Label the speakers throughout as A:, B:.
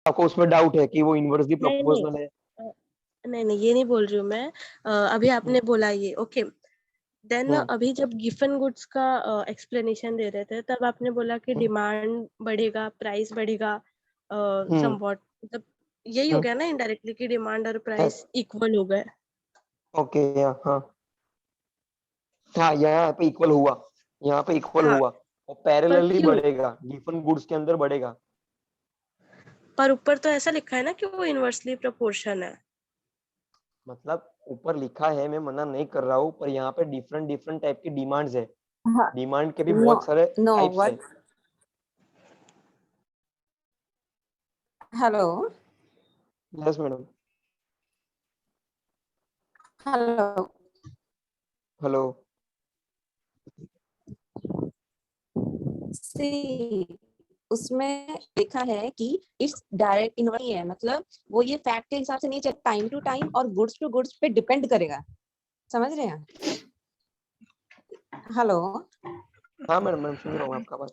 A: आपको उसमें डाउट है कि वो इनवर्सली
B: नहीं नहीं
A: प्रोपोर्शनल है?
B: नहीं नहीं, ये नहीं बोल रही हूँ मैं। अभी आपने बोला ये, ओके। देन
A: हम्म
B: अभी जब गिफन गुड्स का एक्सप्लेनेशन दे रहे थे, तब आपने बोला कि डिमांड बढ़ेगा, प्राइस बढ़ेगा,
A: हम्म
B: समवॉट, मतलब यही हो
A: हम्म
B: गया ना इनडायरेक्टली, कि डिमांड और
A: यस
B: प्राइस इक्वल हो गए।
A: ओके हाँ हाँ, यहाँ पे इक्वल हुआ, यहाँ पे इक्वल
B: हाँ,
A: हुआ और
B: पर
A: पैरेलली
B: क्यों?
A: बढ़ेगा, गिवन गुड्स के अंदर बढ़ेगा।
B: पर ऊपर तो ऐसा लिखा है ना कि वो इनवर्सली प्रोपोर्शन है।
A: मतलब ऊपर लिखा है, मैं मना नहीं कर रहा हूँ, पर यहाँ पे डिफरेंट डिफरेंट टाइप की डिमांड्स है,
C: हाँ,
A: डिमांड के भी
C: नो
A: बहुत सारे
C: नो
A: टाइप्स है।
C: What, hello
A: yes madam.
C: Hello,
A: hello.
C: See उसमें लिखा है कि इट्स डायरेक्ट इन्वर्स है, मतलब वो ये फैक्ट के हिसाब से नहीं चल, टाइम टू टाइम और गुड्स टू गुड्स पे डिपेंड करेगा, समझ रहे हैं? हेलो,
A: हाँ मैडम, मैडम सुन रहा हूँ आपका बात।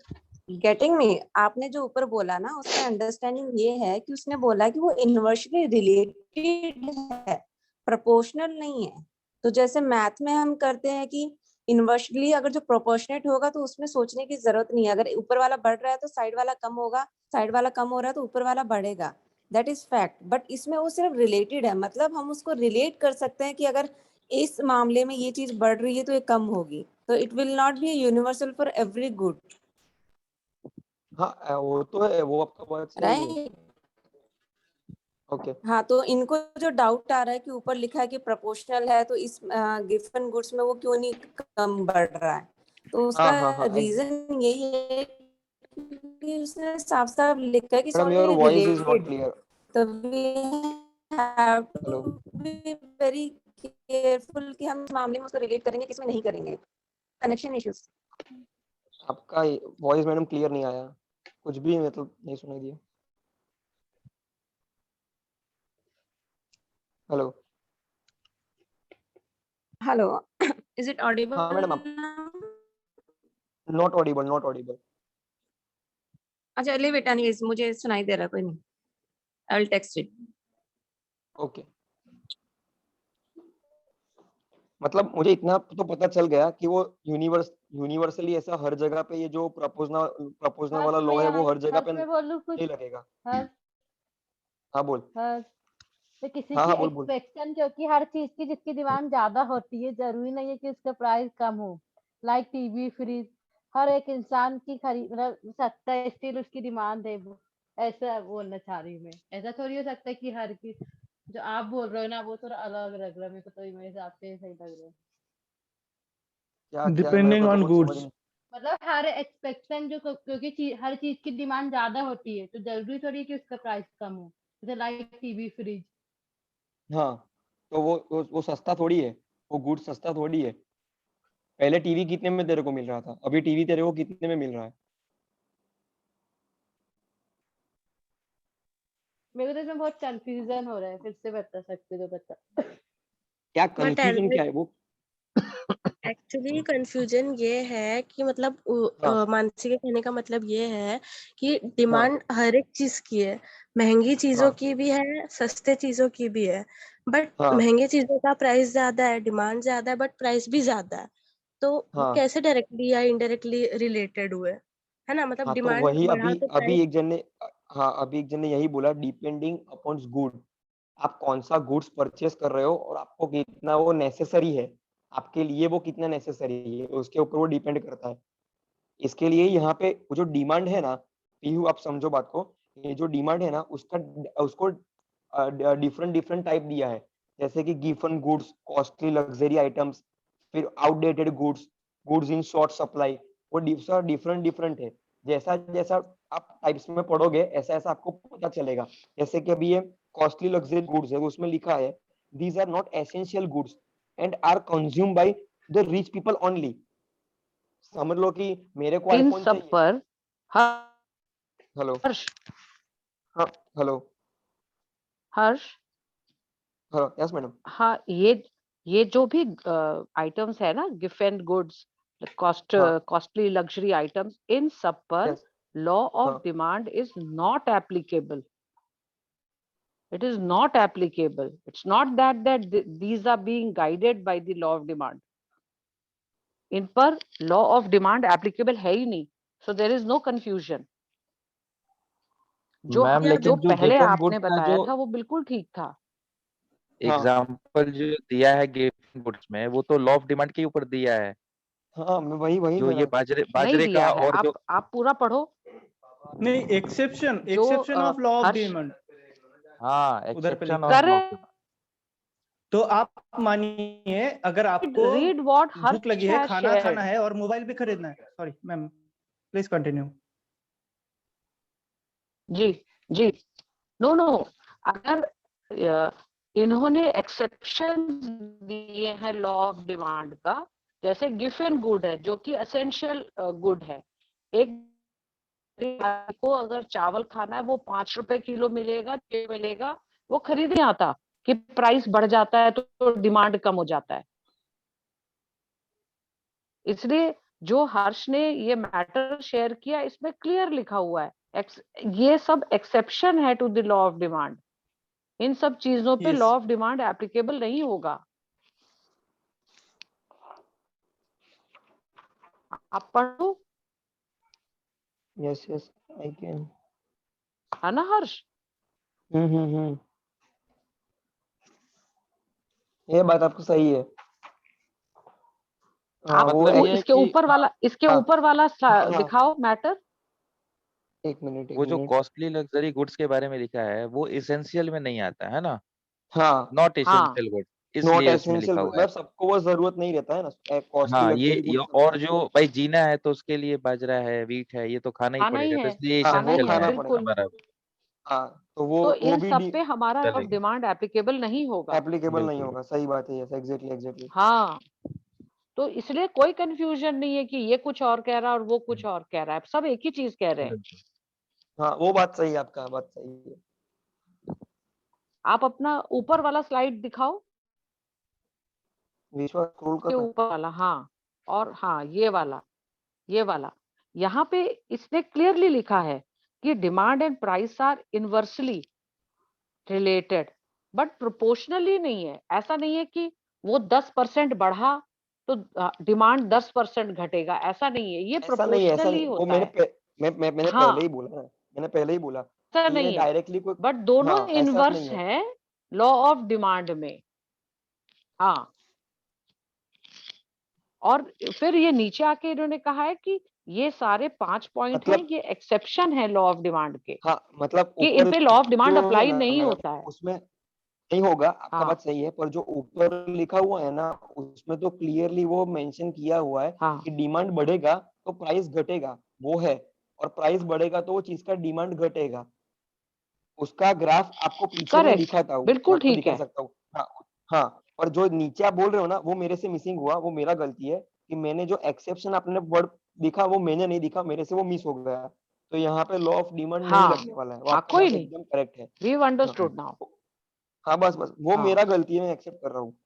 C: Getting me? आपने जो ऊपर बोला ना, उसमें अंडरस्टैंडिंग ये है कि उसने बोला कि वो इनवर्सली रिलेटेड है, प्रोपोर्शनल नहीं है। तो जैसे मैथ में हम करते हैं कि इनवर्सली अगर जो प्रोपोर्शनेट होगा तो उसमें सोचने की जरूरत नहीं है, अगर ऊपर वाला बढ़ रहा है तो साइड वाला कम होगा, साइड वाला कम हो रहा है तो ऊपर वाला बढ़ेगा, दैट इज फैक्ट। बट इसमें वो सिर्फ रिलेटेड है, मतलब हम उसको रिलेट कर सकते हैं कि अगर इस मामले में ये चीज बढ़ रही है तो ये कम होगी, तो it will not be universal for every good,
A: हाँ वो तो है, वो आपका बात सही है।
C: राइट?
A: ओके।
C: हाँ, तो इनको जो डाउट आ रहा है कि ऊपर लिखा है कि प्रोपोर्शनल है, तो इस गिवन गुड्स में वो क्यों नहीं कम बढ़ रहा है, तो
A: हाँ
C: उसका
A: हाँ हाँ
C: रीजन यही है कि उसने साफ साफ लिखा है कि
A: madam, your
C: already
A: voice is not
C: related,
A: clear.
C: तो we have to
A: hello.
C: Be very careful कि हम इस मामले में उसको रिलेट करेंगे, किसमें नहीं करेंगे, कनेक्शन इश्यूज।
A: आपका वॉइस मैडम क्लियर नहीं आया, कुछ भी मतलब नहीं सुनाई दिया। हेलो।
C: हेलो, इज इट
A: हाँ मैडम,
C: ऑडिबल?
A: आप नॉट ऑडिबल, नॉट ऑडिबल।
C: अच्छा, लिव इट एनीवेज, मुझे सुनाई दे रहा है, कोई नहीं, I will text it.
A: Okay. मतलब मुझे इतना तो पता चल गया कि वो यूनिवर्सली ऐसा हर जगह पे ये जो प्रपोजनल वाला
D: हर्ष
A: लॉ
D: मैं
A: है,
D: यहाँ,
A: वो हर जगह पे
D: हर्ष मैं बोलूँ कुछ?
A: नहीं लगेगा।
D: हर्ष,
A: हाँ बोल।
D: हर्ष, तो किसी
A: हाँ
D: की
A: हाँ बोल बोल।
D: एक्सपेक्टेशन, क्योंकि हर चीज की जिसकी डिमांड ज्यादा होती है, जरूरी नहीं है कि उसका प्राइस कम हो। लाइक टीवी, फ्रिज, हर एक इंसान की खरीद मतलब सकता है, स्टिल उसकी डिमांड है वो। ऐसा बोलना चाह रही हूँ मैं, ऐसा थोड़ी हो सकता है कि हर की जो आप बोल रहे हो ना वो थोड़ा अलग लग रहा है मेरे को, तो मेरे हिसाब से सही लग रहा है।
A: क्या क्या मैं
E: डिपेंडिंग
A: मतलब
E: ऑन
A: कुछ समझ
E: गुड्स।
A: नहीं।
D: मतलब हर एक्सपेक्टेशन जो, क्योंकि हर चीज की डिमांड ज्यादा होती है, तो जरूरी थोड़ी है कि उसका प्राइस कम हो। जैसे लाइक टीवी, फ्रिज।
A: हाँ, तो वो सस्ता थोड़ी है, वो गुड सस्ता थोड़ी है। पहले टीवी कितने में तेरे को मिल रहा था, अभी टीवी तेरे को कितने में मिल रहा है?
D: मेरे को तो इसमें बहुत कंफ्यूजन हो रहा है, फिर से बता सकते हो तो बता।
A: क्या
B: बट
A: कंफ्यूजन क्या है वो?
B: एक्चुअली कंफ्यूजन ये है कि मतलब
A: हाँ
B: मानसी के कहने का मतलब ये है कि
A: हाँ
B: डिमांड हर एक चीज की है, महंगी चीजों
A: हाँ
B: की भी है, सस्ते चीजों की भी है। बट
A: हाँ
B: महंगे चीजों का प्राइस ज्यादा है, डिमांड ज्यादा है, बट प्राइस भी ज्यादा है। तो वो
A: हाँ
B: कैसे डायरेक्टली या इनडायरेक्टली रिलेटेड हुए, है ना? मतलब
A: हाँ, तो
B: डिमांड
A: वही
B: बढ़ा
A: अभी
B: तो
A: अभी
B: प्राइस।
A: एक जन ने, हाँ अभी एक जन ने यही बोला, डिपेंडिंग अपॉन गुड। आप कौन सा गुड्स परचेस कर रहे हो और आपको कितना वो नेसेसरी है, आपके लिए वो कितना नेसेसरी है, उसके ऊपर वो डिपेंड करता है। इसके लिए यहाँ पे वो जो डिमांड है ना, पीयू आप समझो बात को, ये जो डिमांड है ना उसका, उसको डिफरेंट डिफरेंट टाइप दिया है। जैसे कि given goods, costly luxury items, फिर outdated goods, goods in short supply, वो डिफरेंट डिफरेंट है। जैसा जैसा आप टाइप्स में पढ़ोगे, ऐसा ऐसा आपको पता चलेगा। जैसे कि अभी ये कॉस्टली लग्जरी गुड्स है, उसमें लिखा है these are not essential goods and are consume by the rich people only. समझ लो कि मेरे को
F: इन
A: आईफोन
F: सब
A: चाहिए।
F: पर
A: हेलो।
F: हर्ष,
A: हाँ। हेलो।
F: हर्ष,
A: हाँ यस मैडम।
F: हाँ, ये जो भी आइटम्स है ना, गिफ्ट एंड गुड्स,
A: हाँ
F: कॉस्टली लग्जरी आइटम्स, इन सब पर
A: यस।
F: लॉ
A: हाँ
F: of demand is not applicable. It is not applicable. It's not that these are being guided by the law of demand. इन पर law of demand applicable है ही नहीं. So there is no confusion. जो
E: ma'am
F: जो
E: लेकिन जो
F: पहले
E: given
F: आपने
E: goods का
F: बताया
E: जो
F: था वो बिल्कुल ठीक था.
A: हाँ
E: एग्जाम्पल जो दिया है गिवन गुड्स में, वो तो लॉ ऑफ डिमांड के ऊपर दिया है,
A: हाँ मैं वही वही
E: जो ये
A: मेरा
E: बाजरे
F: नहीं
E: बाजरे
F: दिया
E: का
F: है.
E: और जो
F: आप पूरा पढ़ो.
G: नहीं, एक्सेप्शन
F: जो
G: of law of
F: Harsh
G: demand
E: हाँ
G: उधर पे
E: एक्सेप्शन
G: लिखा
E: ऑफ
G: है।
E: लॉ
F: करे
G: तो आप मानिए अगर आपको
F: read what
G: भूख
F: हर्ष
G: लगी है,
F: has
G: खाना
F: shared.
G: खाना है और मोबाइल भी खरीदना है, सॉरी मैम प्लीज कंटिन्यू।
F: जी जी. नो अगर इन्होंने एक्सेप्शन दिए हैं लॉ ऑफ डिमांड का, जैसे गिफ्ट एंड गुड है जो कि एसेंशियल गुड है. एक को अगर चावल खाना है वो 5 रुपए किलो मिलेगा, मिलेगा, वो खरीद नहीं आता कि प्राइस बढ़ जाता है तो डिमांड कम हो जाता है. इसलिए जो हर्ष ने ये मैटर शेयर किया इसमें क्लियर लिखा हुआ है ये सब एक्सेप्शन है to the law of demand. इन सब चीजों पे
G: Yes.
F: Law of demand applicable नहीं होगा. आप पढ़ो.
A: Yes yes I can.
F: है ना हर्ष?
A: ये बात आपको सही है। हाँ,
F: आप
A: वो
E: मतलब ये है
F: इसके
E: कि
F: ऊपर वाला
A: हाँ।
F: दिखाओ मैटर.
A: एक मिनट
E: वो जो कॉस्टली लग्जरी गुड्स के बारे में लिखा है वो इसेंशियल में नहीं आता है ना,
A: हाँ
E: नॉट
F: हाँ
E: इसेंशियल गुड,
A: नॉट
E: इसलिए उसमें
A: एसेंशियल
E: लिखा हुआ है।
A: मतलब सबको वो जरूरत नहीं रहता है ना कॉस्टली
E: हाँ
A: लग्जरी गुड्स
E: और जो भाई जीना है तो उसके लिए बाजरा है, वीट है, ये तो खाना ही
F: खाना ही
E: पड़ेगा, तो
F: है,
E: इसलिए
A: हाँ,
F: खाना
A: वो
F: ही
E: इसेंशियल
F: है,
E: में
A: खाना
E: है
A: पड़ेगा।
F: बिल्कुल.
E: हमारा।
A: हाँ तो
F: तो
A: वो
F: इन
A: भी
F: सब पे हमारा अब
E: चलेगा,
F: डिमांड एप्लीकेबल नहीं होगा.
A: एप्लीकेबल नहीं
E: बिल्कुल।
A: होगा। सही बात है। Yes exactly exactly.
F: हाँ, तो इसलिए कोई कंफ्यूजन नहीं है कि ये कुछ और कह रहा है और वो कुछ और कह रहा है. सब एक ही चीज कह रहे हैं.
E: बिल्कुल।
A: हाँ वो बात सही है, आपका बात सही है।
F: आप अपना ऊपर वाला स्लाइड दिखाओ.
A: विश्वास स्क्रॉल
F: के
A: कर रहा है।
F: ऊपर वाला, हाँ. और हाँ ये वाला यहाँ पे इसने क्लियरली लिखा है कि demand and price are inversely related but proportionally नहीं है. ऐसा नहीं है कि वो 10% बढ़ा तो डिमांड 10% घटेगा. ऐसा नहीं है, ये
A: ऐसा नहीं है, ऐसा
F: प्रोपोर्शनली
A: नहीं। वो
F: होता
A: मैंने
F: है.
A: मैंने
F: हाँ,
A: पहले ही बोला ना, मैंने पहले ही बोला
F: ऐसा
A: कि ये
F: नहीं है,
A: डायरेक्टली कोई
F: बट दोनों
A: हाँ ऐसा
F: इनवर्स
A: नहीं है।
F: है लॉ ऑफ डिमांड में. हाँ, और फिर ये नीचे आके इन्होंने कहा है कि ये सारे 5 पॉइंट हैं,
A: मतलब
F: ये एक्सेप्शन है लॉ ऑफ डिमांड के,
A: हाँ मतलब
F: कि इन
A: ऊपर
F: पे लॉ ऑफ डिमांड
A: जो है
F: अप्लाई
A: ना
F: नहीं
A: मैडम
F: होता है.
A: उसमें नहीं होगा। आपका
F: हाँ
A: बात सही है, पर जो ऊपर लिखा हुआ है ना उसमें तो क्लियरली वो मेंशन किया हुआ है
F: हाँ
A: कि डिमांड बढ़ेगा तो प्राइस घटेगा, वो है। और प्राइस बढ़ेगा तो वो चीज का डिमांड घटेगा। उसका ग्राफ आपको पीछे में
F: करेक्ट,
A: दिखाता हूँ,
F: बिल्कुल
A: आपको
F: ठीक
A: दिखा
F: है.
A: सकता हूँ। हाँ हाँ, और जो नीचे आप बोल रहे हो ना वो मेरे से मिसिंग हुआ, वो मेरा गलती है कि मैंने जो एक्सेप्शन आपने वर्ड दिखा वो मैंने नहीं दिखा, मेरे से वो मिस हो गया। तो यहाँ पे लॉ ऑफ डिमांड नहीं
F: हाँ
A: लगने वाला है। वो
F: हाँ,
A: आपका
F: कोई
A: बात
F: नहीं,
A: एकदम करेक्ट है।
F: वी
A: हाँ
F: अंडरस्टूड नाउ.
A: हाँ बस वो
F: हाँ,
A: मेरा गलती है, मैं एक्सेप्ट कर रहा हूँ।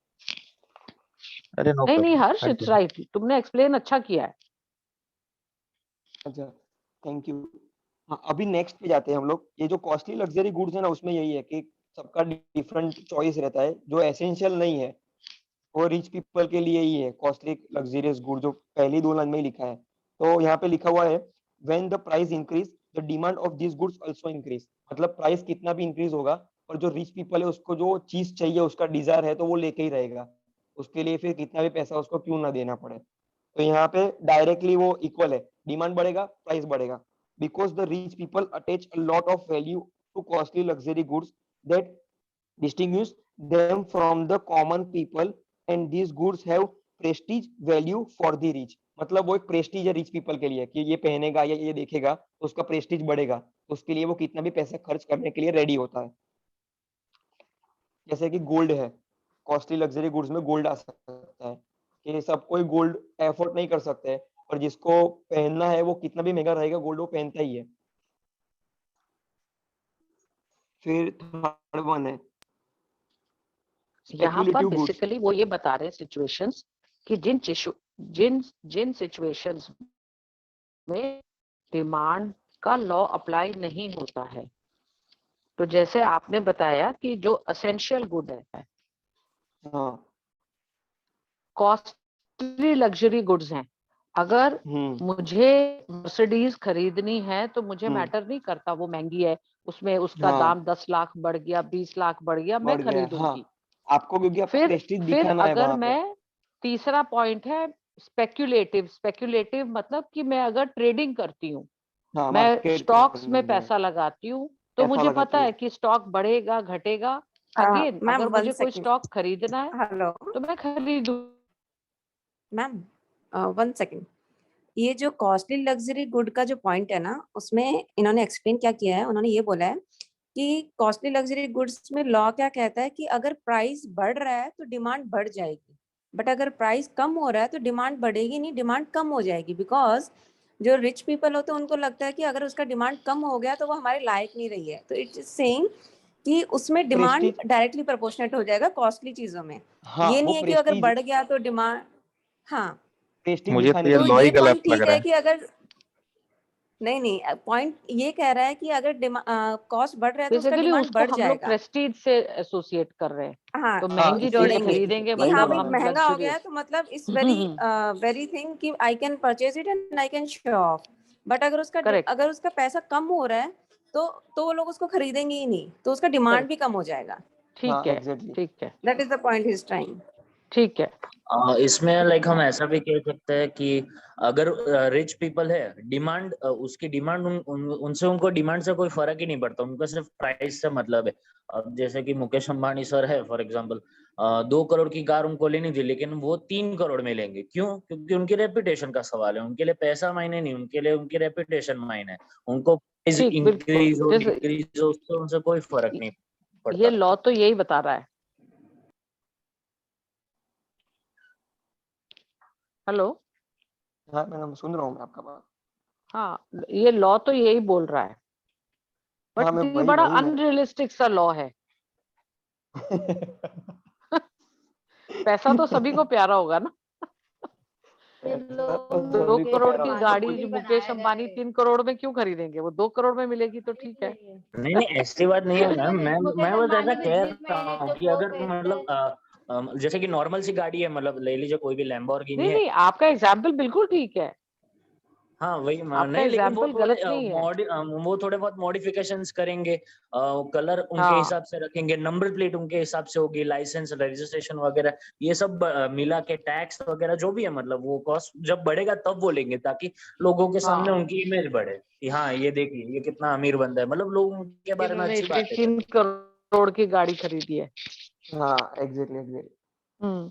E: अरे नो
F: नहीं नहीं
E: problem,
F: Harsh, it's
E: continue.
F: Right, तुमने एक्सप्लेन अच्छा किया है.
A: अच्छा थैंक यू। हाँ अभी नेक्स्ट पे जाते हैं हम लोग। ये जो कॉस्टली लग्जरी गुड्स है ना उसमें यही है कि सबका डिफरेंट चॉइस रहता है। जो एसेंशियल नहीं है वो रिच पीपल के लिए ही है कॉस्टली लग्जरियस गुड, जो पहली दो लाइन में ही लिखा है। तो यहाँ पे लिखा हुआ है when the price increase the demand of this goods also increase. मतलब प्राइस कितना भी इंक्रीज होगा और जो रिच पीपल है उसको जो चीज चाहिए, उसका डिजायर है, तो वो लेके ही रहेगा। उसके लिए फिर कितना भी पैसा उसको क्यों ना देना पड़े। तो यहाँ पे डायरेक्टली वो इक्वल है, डिमांड बढ़ेगा प्राइस बढ़ेगा। Because the rich people attach a lot of value to costly luxury goods that distinguish them from the common people and these goods have prestige value for the rich। मतलब वो एक Prestige है rich people के लिए कि ये पहनेगा या ये देखेगा तो उसका प्रेस्टीज बढ़ेगा, तो उसके लिए वो कितना भी पैसा खर्च करने के लिए रेडी होता है। जैसे कि गोल्ड है, कॉस्टली लग्जरी गुड्स में गोल्ड आ सकता है कि सब कोई गोल्ड एफोर्ड नहीं कर सकते हैं, और जिसको पहनना है वो कितना भी महंगा रहेगा गोल्ड वो पहनता ही है। फिर थर्ड वन है
F: यहाँ पर
A: स्पेक्युलेटिव गुड्स।
F: बेसिकली वो ये बता रहे हैं सिचुएशंस कि जिन सिचुएशंस में डिमांड का लॉ अप्लाई नहीं होता है, तो जैसे आपने बताया कि जो असेंशियल गुड है,
A: हाँ।
F: कॉस्टली लग्जरी गुड्स हैं, अगर मुझे मर्सिडीज खरीदनी है तो मुझे मैटर नहीं करता वो महंगी है, उसमें उसका
A: हाँ।
F: दाम 10 लाख बढ़ गया, 20 लाख बढ़ गया, मैं
A: बढ़ गया, हाँ।
F: खरीदूंगी।
A: आपको क्योंकि आपको
F: फिर
A: प्रेस्टीज
F: फिर
A: दिखाना है
F: अगर
A: वहां पे।
F: मैं, तीसरा पॉइंट है स्पेक्यूलेटिव मतलब कि मैं अगर ट्रेडिंग करती हूँ,
A: हाँ,
F: मैं
A: मार्केट के
F: स्टॉक्स में
A: अंदर
F: पैसा लगाती हूँ, तो
A: पैसा
F: मुझे
A: लगाती
F: पता
A: है।
F: है कि स्टॉक बढ़ेगा घटेगा। अगेन
C: मैम
F: अगर
C: 1
F: मुझे कोई
C: सेकंड।
F: स्टॉक खरीदना है
C: हेलो
F: तो मैं खरीदूं।
C: Ma'am, 1 second. ये जो कॉस्टली लग्जरी गुड का जो पॉइंट है ना, उसमें इन्होंने एक्सप्लेन क्या किया है, उन्होंने ये बोला है कि कॉस्टली लग्जरी गुड्स में लॉ क्या कहता है कि अगर प्राइस बढ़ रहा है तो डिमांड बढ़ जाएगी, बट अगर प्राइस कम हो रहा है तो डिमांड बढ़ेगी नहीं, डिमांड कम हो जाएगी। बिकॉज जो रिच पीपल होते हैं उनको लगता है कि अगर उसका डिमांड कम हो गया तो वो हमारे लायक नहीं रही है, तो इट्स सेइंग कि उसमें डिमांड
A: प्रेस्टीज,
C: डायरेक्टली प्रोपोर्शनेट हो जाएगा कॉस्टली चीजों में।
A: हाँ,
C: ये
A: वो
C: नहीं है कि अगर
A: प्रेस्टीज
C: बढ़ गया तो डिमांड, हाँ।
A: प्रेस्टीज
E: मुझे तो
A: दिखाने
E: ये
A: के
C: तो
E: लॉ
A: लिए।
E: ही
C: ये
E: गलत
C: पॉइंट
E: लग
C: ठीक
E: रहा
C: है
E: है।
C: कि अगर, नहीं पॉइंट ये कह रहा है कि अगर कॉस्ट बढ़ रहा है तो उसका
F: बेसिकली
C: डिमांड
F: उसको
C: बढ़
F: हम लोग
C: जाएगा।
F: प्रेस्टीज से एसोसिएट कर रहे हैं,
C: हाँ,
F: तो
A: हाँ,
F: महंगी
A: इसी
F: चीज
C: जोड़ेंगे
F: खरीदेंगे
C: कि हाँ
F: मतलब
C: भाई
A: हाँ,
F: हम
C: महंगा हो गया है
F: लग्जरियस।
C: तो मतलब इस वेरी वेरी थिंग कि I can purchase it and I can show off. But
F: correct
C: अगर उसका पैसा कम हो रहा है तो वो लोग उसको खरीदेंगे ही नहीं, तो उसका डिमांड भी
F: करेक्ट,
C: कम हो जाएगा।
F: ठीक
A: हाँ,
F: है,
A: एग्जैक्टली।
F: ठीक है,
C: that is the point he is trying.
F: ठीक है।
H: इसमें लाइक हम ऐसा भी कह सकते हैं कि अगर रिच पीपल है, डिमांड उसकी डिमांड उनसे उनको डिमांड से कोई फर्क ही नहीं पड़ता, उनको सिर्फ प्राइस से मतलब है। अब जैसे कि मुकेश अंबानी सर है फॉर एग्जांपल, 2 करोड़ की कार उनको लेनी थी लेकिन वो 3 करोड़ में लेंगे, क्यों? क्योंकि उनकी रेपुटेशन का सवाल है, उनके लिए पैसा मायने नहीं, उनके लिए उनकी रेपुटेशन मायने है। उनको
F: ठीक, बिल्कुल।
H: इंक्रीज हो डिक्रीज हो उससे उनसे कोई फर्क नहीं
F: ये
H: पड़ता।
F: लॉ तो यही बता रहा है। हेलो।
A: हाँ मैडम, सुन रहा हूँ मैं आपका बात।
F: हाँ, ये लॉ तो यही बोल रहा है,
A: हाँ,
F: बट
A: मैं
F: ये
A: वही
F: बड़ा
A: वही मैं
F: अनरियलिस्टिक सा लॉ है। पैसा तो सभी को प्यारा होगा ना।
D: ये
A: ऐसा तो
D: लोग
F: 2
A: सभी को
F: करोड़
A: प्यारा
F: की
A: होगा
F: गाड़ी
A: कोई।
D: ही
F: मुकेश
D: बनाए
F: अंबानी
D: गए
F: 3 करोड़ में क्यों खरीदेंगे? वो 2 करोड़ में मिलेगी तो ठीक है।
H: नहीं नहीं, ऐसी बात नहीं है मैम, मैं
D: मुकेश
H: बस ऐसा
D: अंबानी भी
H: कह
D: जिस
H: रहा
D: महीने
H: हूँ
D: तो
H: कि
D: वो
H: अगर
D: पैसे,
H: मतलब जैसे कि नॉर्मल सी गाड़ी है, मतलब ले लीजिए कोई भी लैम्बोर्गिनी
F: नहीं
H: है।
F: नहीं, आपका एग्जाम्पल बिल्कुल ठीक है,
H: हाँ वही
F: आपका
H: नहीं, लेकिन वो
F: एग्जाम्पल
H: थोड़े
F: गलत नहीं है।
H: वो थोड़े बहुत मॉडिफिकेशंस करेंगे, कलर उनके
F: हाँ,
H: हिसाब से रखेंगे, नंबर प्लेट उनके हिसाब से होगी, लाइसेंस रजिस्ट्रेशन वगैरह ये सब मिला के टैक्स वगैरह जो भी है, मतलब वो कॉस्ट जब बढ़ेगा तब वो लेंगे, ताकि लोगों के सामने
F: हाँ,
H: उनकी इमेज बढ़े कि हाँ ये देखिए ये कितना अमीर बंदा है, मतलब लोग उनके बारे में
F: इन्होंने
H: अच्छी
F: इतनी
H: बातें
F: 3
H: करते हैं।
F: करोड़ की गाड़ी खरीदी है।
A: हाँ, एग्जैक्टली एग्जैक्टली।
F: हम्म।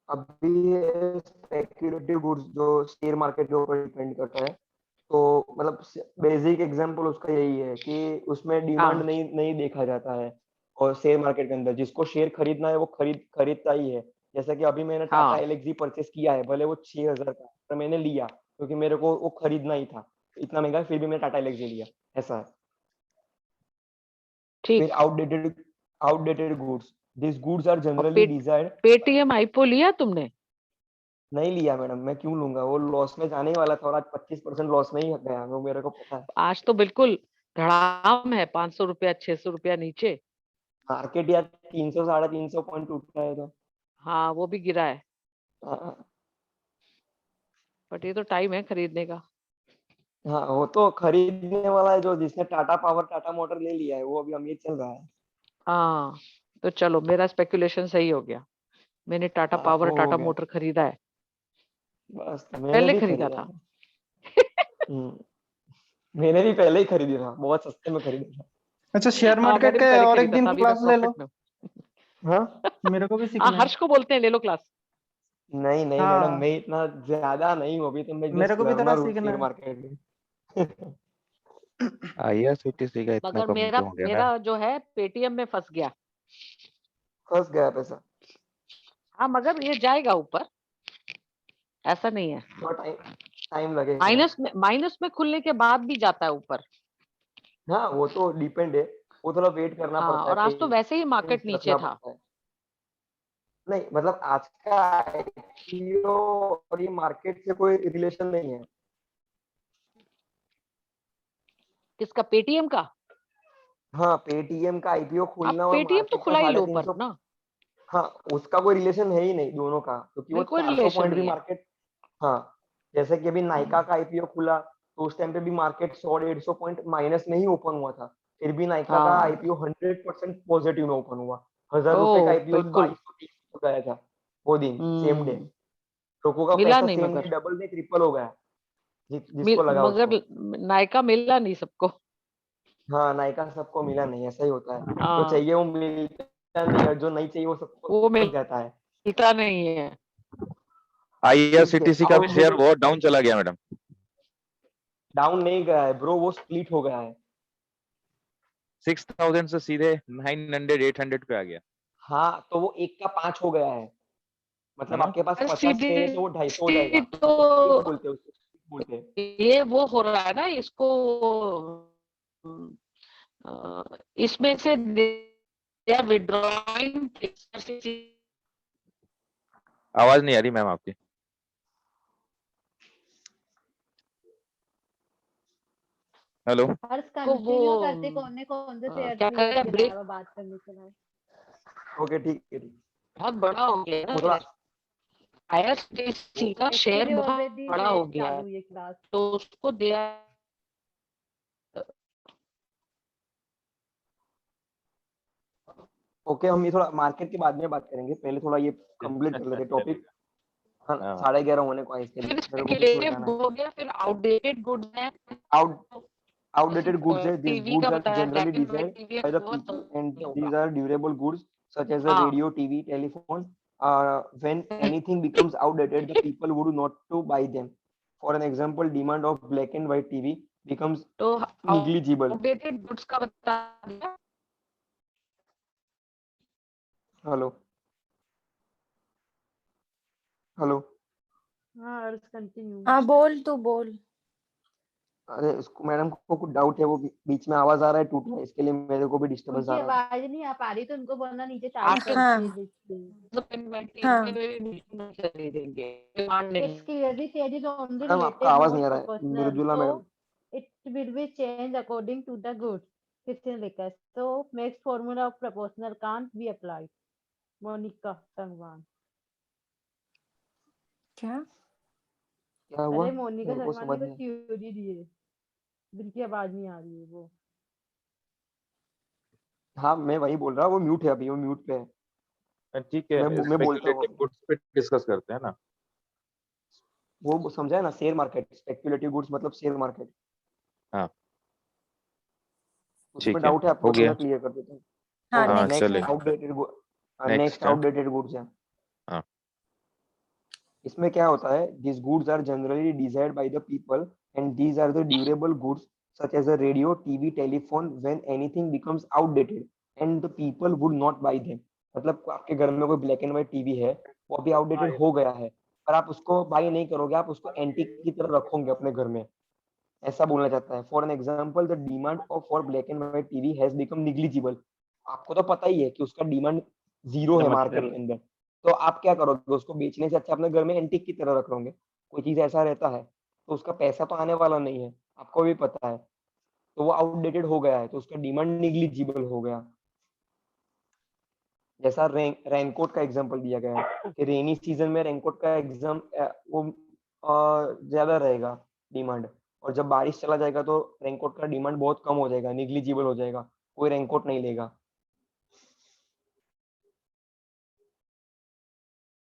A: अभी स्पेक्युलेटिव गुड्स जो शेयर मार्केट के ऊपर डिपेंड करता है, तो मतलब बेसिक एग्जांपल उसका यही है कि उसमें डिमांड
F: हाँ,
A: नहीं नहीं देखा जाता है। और शेयर मार्केट के अंदर जिसको शेयर खरीदना है वो खरीदता ही है। जैसा कि अभी मैंने टाटा
F: हाँ,
A: एलएक्सजी परचेस किया है, भले वो 6000 का, पर मैंने लिया क्योंकि मेरे को वो खरीदना ही था। इतना महंगा है, फिर भी मैंने टाटा एलएक्सजी लिया। ऐसा है। फिर
F: ठीक।
A: Outdated goods, this goods are
F: और
A: जनरली डिजायर्ड।
F: पेटीएम आईपो लिया तुमने?
A: नहीं लिया मैडम, मैं क्यों लूंगा? वो लॉस में जाने ही वाला था और आज 25% लॉस में ही गया, वो मेरे को पता है।
F: आज तो बिल्कुल धड़ाम है, 500 रुपया 600 रुपया नीचे।
A: मार्केट यार 300 350 पॉइंट टूटा है तो।
F: हाँ, वो भी गिरा है,
A: हाँ।
F: बट ये तो टाइम है खरीदने का।
A: हाँ, वो तो खरीदने वाला है जो जिसने टाटा पावर टाटा मोटर ले लिया है, वो अभी अमीर चल रहा है।
F: हाँ, तो चलो मेरा स्पेकुलेशन सही हो गया, मैंने टाटा
A: हाँ,
F: पावर
A: वो हो
F: टाटा
A: गया।
F: मोटर खरीदा है,
A: बस मैंने
F: पहले
A: भी
F: खरीदा
A: खरीदा
F: था।
A: था। मैंने भी पहले ही खरीदी था, बहुत सस्ते में खरीदा था।
G: अच्छा, शेयर
F: हाँ,
G: मार्केट
F: मैंने भी
G: के
F: पहले
G: और एक
F: खरीदा
G: दिन
F: था,
G: की
F: अभी मैं
G: क्लास ले लो।
F: प्रॉफिट में
A: हाँ।
F: हूँ।
G: मेरे को भी
F: हाँ,
G: सीखना है।
F: हर्ष को बोलते हैं ले लो क्लास।
A: नहीं नहीं मैडम,
G: हाँ,
A: मैं इतना ज्यादा नहीं हूँ, अभी तो मैं
G: मेरे
A: जस्ट
G: को भी थोड़ा
A: लर्नर हूँ
G: सीखना
A: शेयर
G: है।
A: मार्केट में।
E: आईआरसीटीसी का इतना
F: मगर
E: कम
F: मेरा
E: क्यों हो गया मैम?
F: मेरा जो है पेटीएम में फंस गया।
A: फंस गया पैसा।
F: हाँ, मगर ये जाएगा ऊपर, ऐसा नहीं है।
A: थोड़ा टाइम टाइम लगेगा।
F: माइनस में खुलने के बाद भी जाता है ऊपर।
A: हाँ, वो तो डिपेंड है। वो थोड़ा वेट करना
F: हाँ,
A: पड़ता है,
F: और आज तो वैसे ही
A: पेशेंस
F: मार्केट नीचे
A: रखना
F: था।
A: पड़ता है। नहीं मतलब आज का आईपीओ और ये मार्केट से कोई रिलेशन नहीं है।
F: किसका, पेटीएम का?
A: हाँ, पेटीएम का आईपीओ
F: आप
A: खुलना और
F: पेटीएम तो
A: मार्केट का
F: खुला ही लो पर
A: 350।
F: ना,
A: हाँ, उसका कोई रिलेशन है ही नहीं दोनों का, क्योंकि वो
F: नहीं कोई
A: 400
F: रिलेशन
A: पॉइंट भी
F: नहीं है।
A: मार्केट। हाँ, जैसे कि अभी नाइका का आईपीओ खुला तो उस टाइम पे भी मार्केट 100-150 पॉइंट माइनस में ही ओपन हुआ था, फिर भी नाइका का
F: हाँ,
A: आईपीओ 100% पॉजिटिव में ओपन हुआ। 1000 रुपए का
F: ओ
A: आईपीओ
F: बिल्कुल।
A: 2230 को गया था वो दिन, सेम डे। लोगों का
F: मिला
A: पैसा
F: नहीं
A: सेम डे
F: मगर,
A: डबल नहीं ट्रिपल हो गया, जिसको लगा
F: मगर
A: उसको।
F: नायका मिला नहीं सबको।
A: हाँ, नायका सबको मिला नहीं, ऐसा ही होता है, जो
F: हाँ,
A: चाहिए वो मिलता नहीं और जो नहीं चाहिए वो सबको
F: वो
A: मिल जाता है।
F: मिलता नहीं है।
A: ठीक है,
E: IRCTC का भी शेयर
A: आउटडेटेड।
E: बहुत डाउन चला गया मैडम।
A: डाउन नहीं गया है ब्रो, वो स्प्लिट हो गया है।
E: 6000 से सीधे 900-800 पे आ गया,
A: हाँ, तो वो 1 का 5 हो गया है, मतलब
E: है ना?
A: आपके पास 50 शेयर है तो वो 250 हो
F: IRCTC
A: जाएगा। स्प्लिट
F: तो
A: बोलते हैं उसको, स्प्लिट बोलते हैं।
F: ये वो हो रहा है ना, इसको इसमें से विड्रॉइंग।
E: आवाज नहीं आ रही मैम आपकी। हेलो।
D: हर्ष
F: को वो
D: कंटिन्यू करते कौन से शेयर
F: क्या
D: थी
F: करें,
D: इसके
F: ब्रेक
D: अलावा बात करने के बाद।
A: ओके, ठीक है, ठीक।
F: बहुत बड़ा हो गया
A: वो
F: ना,
A: थोड़ा
F: IRCTC का शेयर
D: एक्चुअली
F: बहुत
D: ऑलरेडी
F: बड़ा हो गया
D: चालू
F: है,
D: हुई है क्लास।
F: तो उसको दिया।
A: ओके, हम ये थोड़ा मार्केट के बाद में बात करेंगे, पहले थोड़ा ये कंप्लीट कर लेते टॉपिक। हाँ,
E: हाँ,
A: 11:30 होने को है, इसके लिए
F: फिर
A: मेरे को बीच में
F: स्पेकुलेटिव
A: जाना है।
F: हो गया, फिर आउटडेटेड गुड्स है।
A: Outdated goods है, these
F: टीवी
A: goods
F: का
A: are
F: बताया,
A: generally
F: black and white
A: desired
F: TV
A: by the
F: बहुत
A: people, and
F: नहीं होगा।
A: these are durable goods such as a
F: हाँ,
A: radio, TV, telephone. When anything becomes outdated, the people would not to buy them. For an example, demand of black and white TV becomes
F: तो
A: negligible.
F: Outdated goods का बता दिया।
A: Hello, hello.
D: हाँ हर्ष continue.
C: हाँ बोल, तू बोल।
A: अरे उसको, मैडम को कुछ डाउट है, वो बीच में आवाज आ रहा है टूट रहा है, इसके लिए मेरे को भी डिस्टर्बेंस
D: उनकी
A: आ रहा था।
D: आवाज नहीं आ पा रही तो उनको बोलना नीचे टाइप
F: आजकल
C: हाँ
D: करके।
F: ब्लैक एंड व्हाइट
C: हाँ
F: टीवी में भी नहीं खरीदेंगे, डिमांड नहीं।
D: It's clearly stated on the
A: madam आपका
D: related
A: आवाज
D: note
A: नहीं आ रहा है,
D: proportional,
A: Mridula madam.
D: so it will be changed according to the goods. किसने लिखा है? So next formula of proportional can't be applied. Monika Sangwan.
C: क्या?
A: क्या हुआ,
D: अरे मोनिका
A: मेरे को
D: संगवान ने
A: समझ
D: कुछ
A: नहीं।
D: थ्योरी दी है जिनकी आवाज नहीं आ रही है वो।
A: हाँ, मैं वही बोल रहा हूँ, वो म्यूट है अभी, वो म्यूट पे है।
E: ठीक है,
A: मैं बोलता हूँ
E: स्पेकुलेटिव
A: अभी।
E: गुड्स पे डिस्कस करते हैं ना।
A: वो समझा है ना, शेयर मार्केट, स्पेक्युलेटिव गुड्स मतलब शेयर मार्केट।
E: हाँ,
A: उसमें
E: ठीक है,
A: डाउट है आपको
E: हो
A: तो
E: गया।
A: मैं क्लियर कर देता हूँ।
C: हाँ
A: तो
E: हाँ,
C: नेक्स्ट
A: नेक्स्ट
E: चलेगा।
C: है।
A: नेक्स्ट
E: नेक्स्ट है।
A: आउटडेटेड गुड्स है।
E: हाँ,
A: इसमें क्या होता है, this goods are generally desired by the people and these are the durable goods such as a radio, TV, telephone, when anything becomes outdated and the people would not buy them. मतलब आपके घर में कोई black and white TV है, वो अभी outdated हो गया है, पर आप उसको बाय नहीं करोगे, आप उसको एंटीक की तरह रखोगे अपने घर में, ऐसा बोलना चाहता है। For an example, the demand of for black and white TV has become negligible. आपको तो पता ही है कि उसका डिमांड जीरो है मार्केट के अंदर, तो आप क्या करोगे, उसको बेचने से अच्छा अपने घर में एंटीक की तरह रख लोगे। कोई चीज ऐसा रहता है तो उसका पैसा तो आने वाला नहीं है, आपको भी पता है, तो वो आउटडेटेड हो गया है, तो उसका डिमांड निग्लिजिबल हो गया। जैसा रेनकोट का एग्जांपल दिया गया है कि रेनी सीजन में रेनकोट का वो ज्यादा रहेगा डिमांड, और जब बारिश चला जाएगा तो रेनकोट का डिमांड बहुत कम हो जाएगा, निग्लिजिबल हो जाएगा, कोई रेनकोट नहीं लेगा।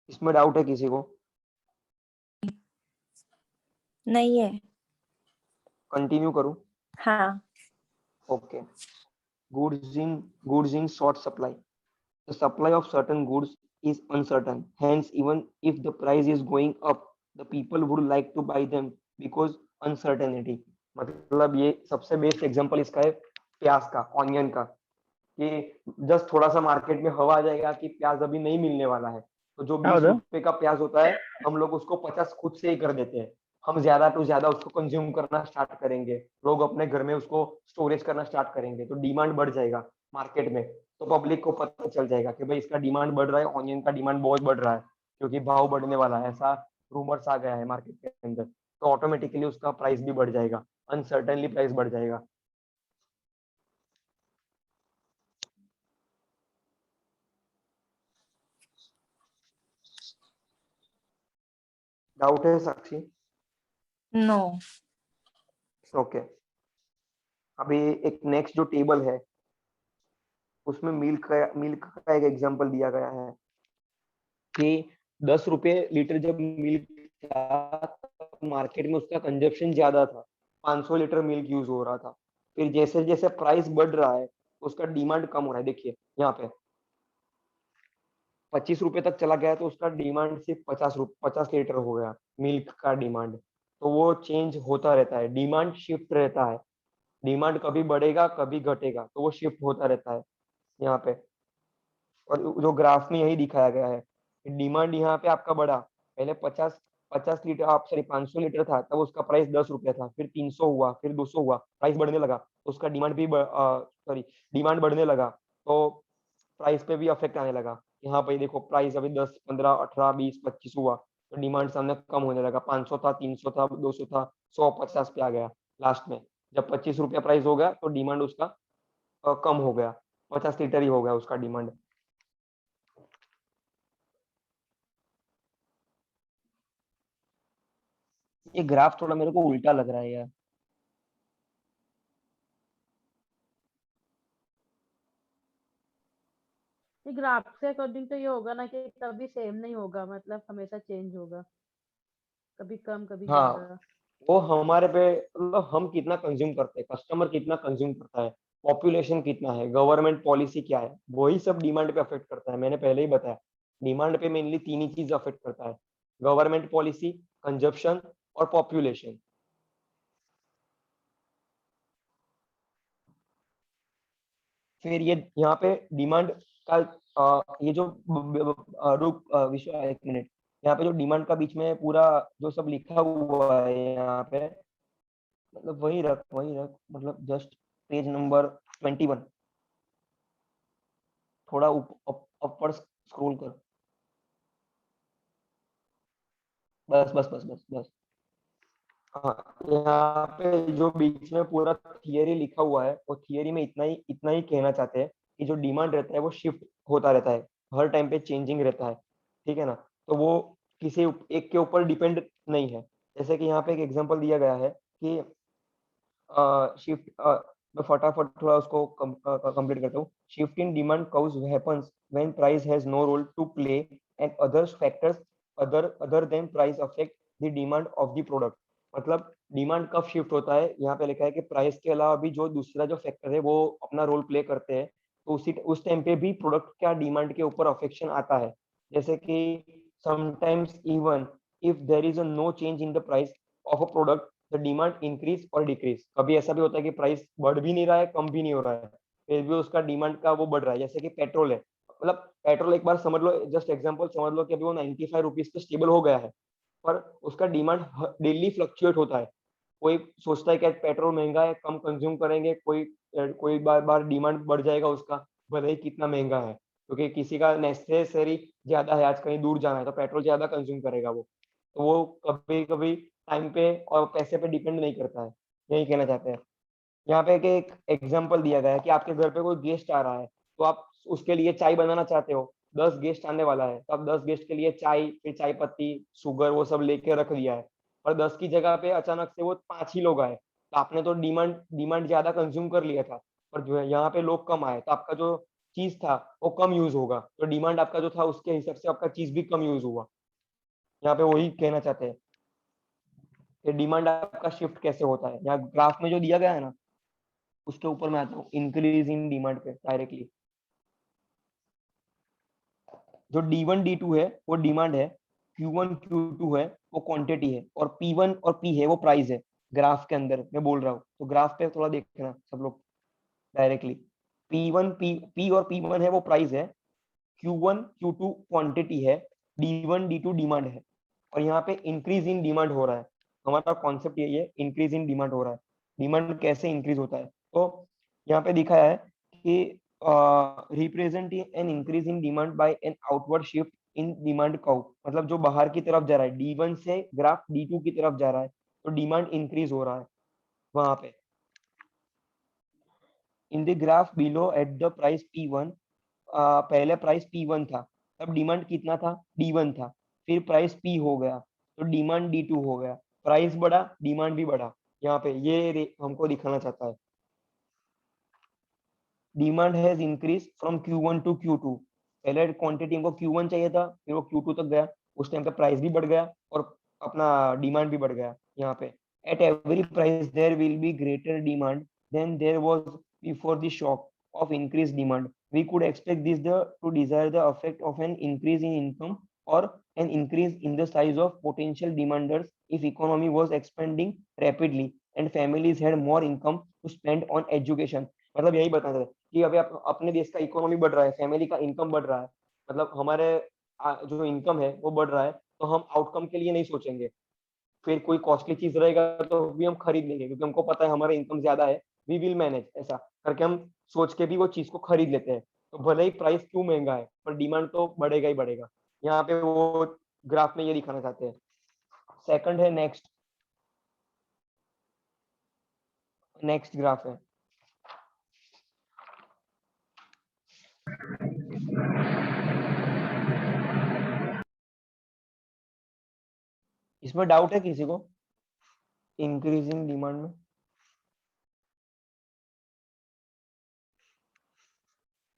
A: इसमें डाउट है किसी को?
C: नहीं है।
A: कंटिन्यू करूं?
C: हाँ
A: okay. goods in short supply. The supply of certain goods is uncertain. Hence, even if the price is going up, the people would like to buy them because uncertainty. मतलब ये सबसे बेस्ट एग्जांपल इसका है प्याज का, onion का, कि just थोड़ा सा मार्केट में हवा आ जाएगा कि प्याज अभी नहीं मिलने वाला है, तो जो 20 रुपए का प्याज होता है हम लोग उसको 50 खुद से ही कर देते हैं। हम ज्यादा टू ज्यादा उसको कंज्यूम करना स्टार्ट करेंगे, लोग अपने घर में उसको स्टोरेज करना स्टार्ट करेंगे, तो डिमांड बढ़ जाएगा मार्केट में। तो पब्लिक को पता चल जाएगा कि भाई इसका डिमांड बढ़ रहा है, ऑनियन का डिमांड बहुत बढ़ रहा है, क्योंकि भाव बढ़ने वाला है, ऐसा रूमर्स आ गया है मार्केट के अंदर, तो ऑटोमेटिकली उसका प्राइस भी बढ़ जाएगा, अनसर्टनली प्राइस बढ़ जाएगा। डाउट है साक्षी?
I: नो।
A: ओके, अभी एक नेक्स्ट जो टेबल है उसमें मिल्क का एक एग्जांपल दिया गया है कि 10 रुपए लीटर जब मिल्क था मार्केट में उसका कंजप्शन ज्यादा था, 500 लीटर मिल्क यूज हो रहा था। फिर जैसे जैसे प्राइस बढ़ रहा है उसका डिमांड कम हो रहा है। देखिए यहाँ पे 25 रुपए तक चला गया तो उसका डिमांड सिर्फ 50 लीटर हो गया मिल्क का डिमांड। तो वो चेंज होता रहता है, डिमांड शिफ्ट रहता है, डिमांड कभी बढ़ेगा कभी घटेगा, तो वो शिफ्ट होता रहता है यहाँ पे। और जो ग्राफ में यही दिखाया गया है, डिमांड यहाँ पे आपका बढ़ा, पहले 50 लीटर आप सॉरी 500 लीटर था तब उसका प्राइस 10 रुपया था, फिर 300 हुआ, फिर 200 हुआ, प्राइस बढ़ने लगा तो उसका डिमांड भी डिमांड बढ़ने लगा तो प्राइस पे भी अफेक्ट आने लगा। यहाँ पे देखो प्राइस अभी 10 15 18 20 25 हुआ तो डिमांड सामने कम होने लगा, 500 था, 300 था, 200 था, 150 पे आ गया लास्ट में। जब 25 रुपया प्राइस हो गया तो डिमांड उसका कम हो गया, 50 लीटर ही हो गया उसका डिमांड। ये ग्राफ थोड़ा मेरे को उल्टा लग रहा है यार।
D: ये ग्राफ के अकॉर्डिंग तो ये होगा ना कि कभी सेम नहीं होगा, मतलब हमेशा चेंज होगा, कभी कम कभी
A: हाँ,
D: ज्यादा।
A: वो हमारे पे मतलब हम कितना कंज्यूम करते हैं, कस्टमर कितना कंज्यूम करता है, पॉपुलेशन कितना है, गवर्नमेंट पॉलिसी क्या है, वही सब डिमांड पे अफेक्ट करता है। मैंने पहले ही बताया डिमांड पे मेनली तीन ही चीज अफेक्ट करता है, गवर्नमेंट पॉलिसी, कंजप्शन और पॉपुलेशन। फिर ये यहाँ पे डिमांड का ये जो विश्व एक मिनट, यहाँ पे जो डिमांड का बीच में पूरा जो सब लिखा हुआ है यहाँ पे, मतलब वही रख मतलब जस्ट पेज नंबर 21 थोड़ा ऊपर स्क्रॉल कर। बस। हाँ, यहाँ पे जो बीच में पूरा थियरी लिखा हुआ है वो थियरी में इतना ही कहना चाहते हैं कि जो डिमांड रहता है वो शिफ्ट होता रहता है, हर टाइम पे चेंजिंग रहता है, ठीक है ना। तो वो किसी एक के ऊपर डिपेंड नहीं है। जैसे कि यहाँ पे एक एग्जांपल दिया गया है कि शिफ्ट मैं फटाफट थोड़ा उसको कंप्लीट करता हूँ। Shift in demand curves happens when price has no role to play and other factors other than price affect the demand of the product. मतलब डिमांड कब शिफ्ट होता है, यहाँ पे लिखा है कि प्राइस के अलावा भी जो दूसरा जो फैक्टर है वो अपना रोल प्ले करते हैं, तो उस टाइम पे भी प्रोडक्ट का डिमांड के ऊपर अफेक्शन आता है। जैसे कि sometimes even if there is a no change in the price of a product the demand increase और डिक्रीज। कभी ऐसा भी होता है कि प्राइस बढ़ भी नहीं रहा है कम भी नहीं हो रहा है, फिर भी उसका डिमांड का वो बढ़ रहा है। जैसे कि पेट्रोल है, मतलब पेट्रोल एक बार समझ लो, जस्ट एग्जांपल समझ लो कि अभी वो 95 रुपीज पे स्टेबल हो गया है, पर उसका डिमांड डेली फ्लक्चुएट होता है। कोई सोचता है कि पेट्रोल महंगा है कम कंज्यूम करेंगे, कोई बार डिमांड बढ़ जाएगा उसका, भले ही कितना महंगा है, क्योंकि किसी का नेसेसरी ज्यादा है, आज कहीं दूर जाना है तो पेट्रोल ज्यादा कंज्यूम करेगा वो। तो वो कभी कभी टाइम पे और पैसे पे डिपेंड नहीं करता है, यही कहना चाहते हैं। यहाँ पे एक एग्जांपल दिया गया है कि आपके घर पे कोई गेस्ट आ रहा है तो आप उसके लिए चाय बनाना चाहते हो, 10 गेस्ट आने वाला है तो आप 10 गेस्ट के लिए चाय, फिर चाय पत्ती, शुगर वो सब लेके रख दिया है, और 10 की जगह पे अचानक से वो 5 ही लोग आए, तो आपने तो डिमांड ज्यादा कंज्यूम कर लिया था, पर जो है यहाँ पे लोग कम आए तो आपका जो चीज था वो कम यूज होगा, तो डिमांड आपका जो था उसके हिसाब से आपका चीज भी कम यूज हुआ। यहाँ पे वही कहना चाहते हैं कि डिमांड आपका शिफ्ट कैसे होता है। यहाँ ग्राफ में जो दिया गया है ना उसके ऊपर मैं आता हूँ, इंक्रीज इन डिमांड पे डायरेक्टली। जो D1 D2 है वो डिमांड है, Q1 Q2 है वो क्वांटिटी है, और P1 और P है वो प्राइस है। ग्राफ के अंदर मैं बोल रहा हूँ तो ग्राफ पे थोड़ा देखना सब लोग डायरेक्टली। P और P1 है वो प्राइस है, Q1 Q2 क्वांटिटी है, D1 D2 डिमांड है, और यहाँ पे इंक्रीज इन डिमांड हो रहा है। हमारा कॉन्सेप्ट यही है, इंक्रीज इन डिमांड हो रहा है। डिमांड कैसे इंक्रीज होता है, तो यहाँ पे दिखाया है कि represent an increase in demand by an outward shift in demand curve. मतलब जो बाहर की तरफ जा रहा है, D1 से ग्राफ D2 की तरफ जा रहा है तो डिमांड इंक्रीज हो रहा है वहां पे। In the graph below at the price P1, पहले प्राइस P1 था तब डिमांड कितना था, D1 था, फिर प्राइस P हो गया तो डिमांड D2 हो गया, प्राइस बढ़ा डिमांड भी बढ़ा। यहाँ पे ये हमको दिखाना चाहता है, demand has increase from Q1 to Q2। पहले क्वांटिटी हमको Q1 चाहिए था, फिर वो Q2 तक गया, उस टाइम पे प्राइस भी बढ़ गया और अपना डिमांड भी बढ़ गया। यहाँ पे at every price there will be greater demand than there was before the shock of increased demand. We could expect this to desire the effect of an increase in income or an increase in the size of potential demanders if economy was expanding rapidly and families had more income to spend on education. मतलब यही बता रहे कि अभी अपने देश का economy बढ़ रहा है, फैमिली का इनकम बढ़ रहा है, मतलब हमारे जो इनकम है वो बढ़ रहा है, तो हम आउटकम के लिए नहीं सोचेंगे, फिर कोई कॉस्टली चीज रहेगा तो भी हम खरीद लेंगे क्योंकि हमको पता है हमारा इनकम ज्यादा है, वी विल मैनेज, ऐसा करके हम सोच के भी वो चीज को खरीद लेते हैं। तो भले ही प्राइस क्यों महंगा है पर डिमांड तो बढ़ेगा ही बढ़ेगा। यहाँ पे वो ग्राफ में ये दिखाना चाहते हैं। सेकंड है नेक्स्ट ग्राफ है, इसमें डाउट है किसी को इंक्रीजिंग डिमांड में?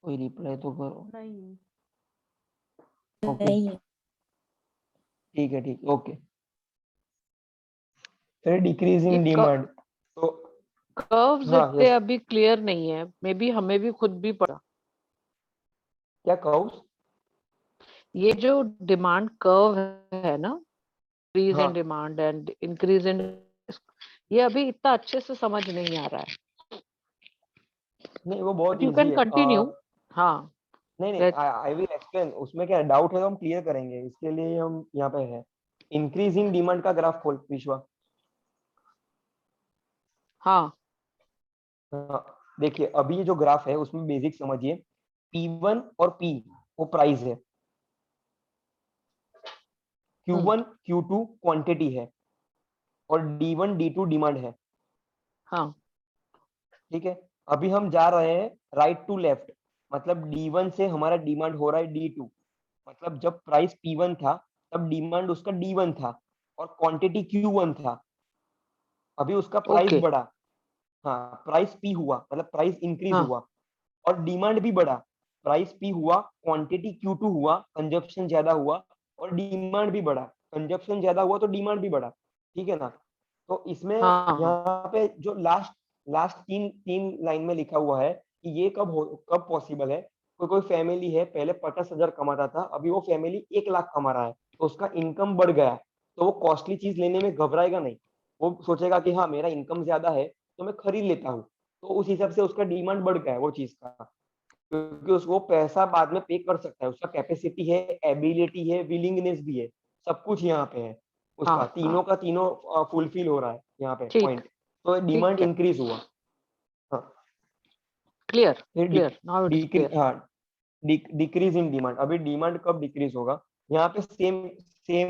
A: कोई रिप्लाई तो करो।
D: नहीं
A: ओके
C: नहीं
A: ठीक है, ठीक, ओके। फिर डिक्रीजिंग
F: ये
A: डिमांड, तो
F: कर्व्स
A: हाँ
F: इतने
A: यस,
F: अभी क्लियर नहीं है, मे बी हमें भी खुद भी पड़ा।
A: क्या कर्व्स?
F: ये जो डिमांड कर्व है ना, इंक्रीज
A: हाँ
F: in demand and increase in, ये अभी इतना अच्छे से समझ नहीं आ रहा है।
A: नहीं वो बहुत
F: बट यू कैन
A: इजी है।
F: कंटिन्यू। हाँ
A: नहीं नहीं,
F: let-
A: आई विल एक्सप्लेन, उसमें क्या डाउट है तो हम क्लियर करेंगे, इसके लिए हम यहाँ पे है। इंक्रीजिंग डिमांड का ग्राफ खोल विश्वा।
F: हाँ
A: हाँ, देखिए अभी ये जो ग्राफ है उसमें बेसिक समझिए, P1 और P वो प्राइस है, Q1 Q2 क्वांटिटी है और D1 D2 डिमांड है।
F: हाँ
A: ठीक है, अभी हम जा रहे हैं राइट टू लेफ्ट, मतलब D1 से हमारा डिमांड हो रहा है D2, मतलब जब प्राइस P1 था तब डिमांड उसका D1 था और क्वांटिटी Q1 था। अभी उसका प्राइस
F: ओके
A: बढ़ा, हाँ प्राइस P हुआ, मतलब प्राइस इंक्रीज
F: हाँ
A: हुआ और डिमांड भी बढ़ा, प्राइस P हुआ, क्वांटिटी Q2 हुआ, कंजप्शन ज्यादा हुआ और डिमांड भी बढ़ा, कंजप्शन ज्यादा हुआ तो डिमांड भी बढ़ा। ठीक है ना? तो इसमें
F: हाँ
A: यहाँ पे जो लास्ट लास्ट तीन तीन लाइन में लिखा हुआ है कि ये कब पॉसिबल है। कोई कोई फैमिली है पहले 50,000 कमाता था, अभी वो फैमिली 1 लाख कमा रहा है, तो उसका इनकम बढ़ गया, तो वो कॉस्टली चीज लेने में घबराएगा नहीं, वो सोचेगा कि हाँ मेरा इनकम ज्यादा है तो मैं खरीद लेता हूँ, तो उस हिसाब से उसका डिमांड बढ़ गया है वो चीज का, क्योंकि उसको पैसा बाद में पे कर सकता है, उसका कैपेसिटी है, एबिलिटी है, विलिंगनेस भी है, सब कुछ यहाँ पे है,
F: हाँ
A: उसका तीनों
F: हाँ
A: का तीनों फुलफिल हो रहा है यहाँ पे
F: ठीक
A: पॉइंट, तो डिमांड
F: है,
A: इंक्रीज हुआ। हाँ
F: क्लियर
A: फिर
F: क्लियर, नाउ इट्स क्लियर।
A: हाँ डिक्रीज इन डिमांड, अभी डिमांड कब डिक्रीज होगा? यहाँ पे सेम सेम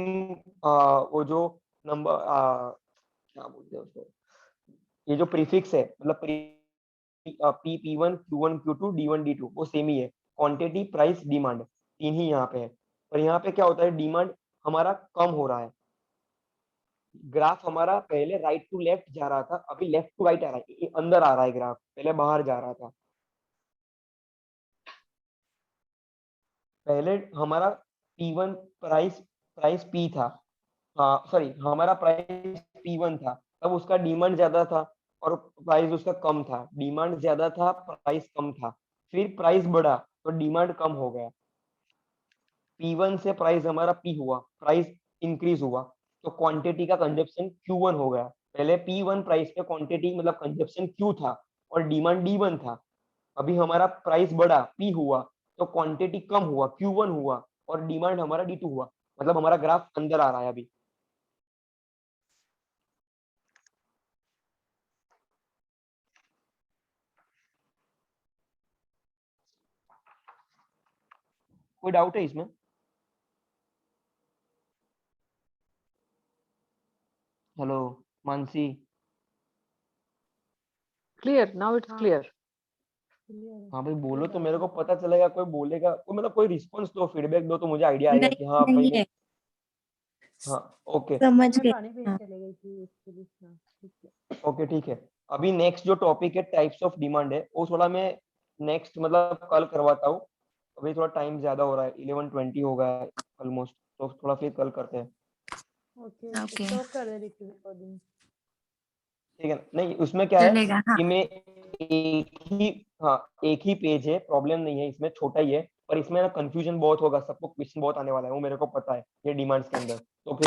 A: वो जो नंबर क्या बोलते हैं उसको, ये जो प्रीफिक्स है, मतलब P1 Q1 Q2 D1 D2 वो सेम ही है, क्वांटिटी प्राइस डिमांड तीन ही यहाँ पे है। पर यहाँ पे क्या होता है, डिमांड हमारा कम हो रहा है, ग्राफ हमारा पहले राइट टू लेफ्ट जा रहा था, अभी लेफ्ट टू राइट आ रहा है, ये अंदर आ रहा है ग्राफ, पहले बाहर जा रहा था। पहले हमारा P1 प्राइस प्राइस P था, हाँ सॉरी हमारा प्राइस P1 था, तब उसका डिमांड ज्यादा था और प्राइस उसका कम था, डिमांड ज्यादा था प्राइस कम था, फिर प्राइस बढ़ा तो डिमांड कम हो गया, P1 से प्राइस हमारा P हुआ, प्राइस इंक्रीज हुआ, तो क्वांटिटी का कंजप्शन Q1 हो गया। पहले P1 प्राइस पे क्वांटिटी मतलब कंजप्शन Q था और डिमांड D1 था, अभी हमारा प्राइस बढ़ा P हुआ तो क्वांटिटी कम हुआ Q1 हुआ और डिमांड हमारा D2 हुआ, मतलब हमारा ग्राफ अंदर आ रहा है अभी। कोई डाउट है इसमें? Hello Mansi,
F: clear, now it's
D: हाँ
F: क्लियर।
D: क्लियर
A: हाँ भाई बोलो
D: क्लियर
A: तो
D: आ
A: मेरे
D: रहा
A: को
D: है।
A: पता चलेगा, कोई बोलेगा कोई मतलब कोई रिस्पॉन्स दो, फीडबैक दो तो मुझे आइडिया आएगा
C: नहीं
A: कि हाँ भाई
C: नहीं
A: मैं
C: है
A: हाँ ओके
I: समझ
D: मैं
I: गई।
D: पानी पीने
I: हाँ
D: चले गई थी उसके लिए। हाँ, ठीक है।
A: ओके ठीक है। अभी नेक्स्ट जो टॉपिक है टाइप्स ऑफ डिमांड है, वो थोड़ा मैं नेक्स्ट मतलब कल करवाता हूँ। अभी थोड़ा टाइम ज्यादा हो रहा है, 11:20 हो गया है ऑलमोस्ट, तो थोड़ा फिर कल करते हैं।
D: ओके
I: ओके
D: स्टॉप कर दे रिकॉर्डिंग।
A: ठीक है, नहीं उसमें क्या है
I: चलेगा। हाँ
A: कि मैं एक ही पेज है, प्रॉब्लम नहीं है इसमें, छोटा ही है, पर इसमें ना कंफ्यूजन बहुत होगा, सबको क्वेश्चन बहुत आने वाला है, वो मेरे को पता है ये डिमांड्स के अंदर। तो फिर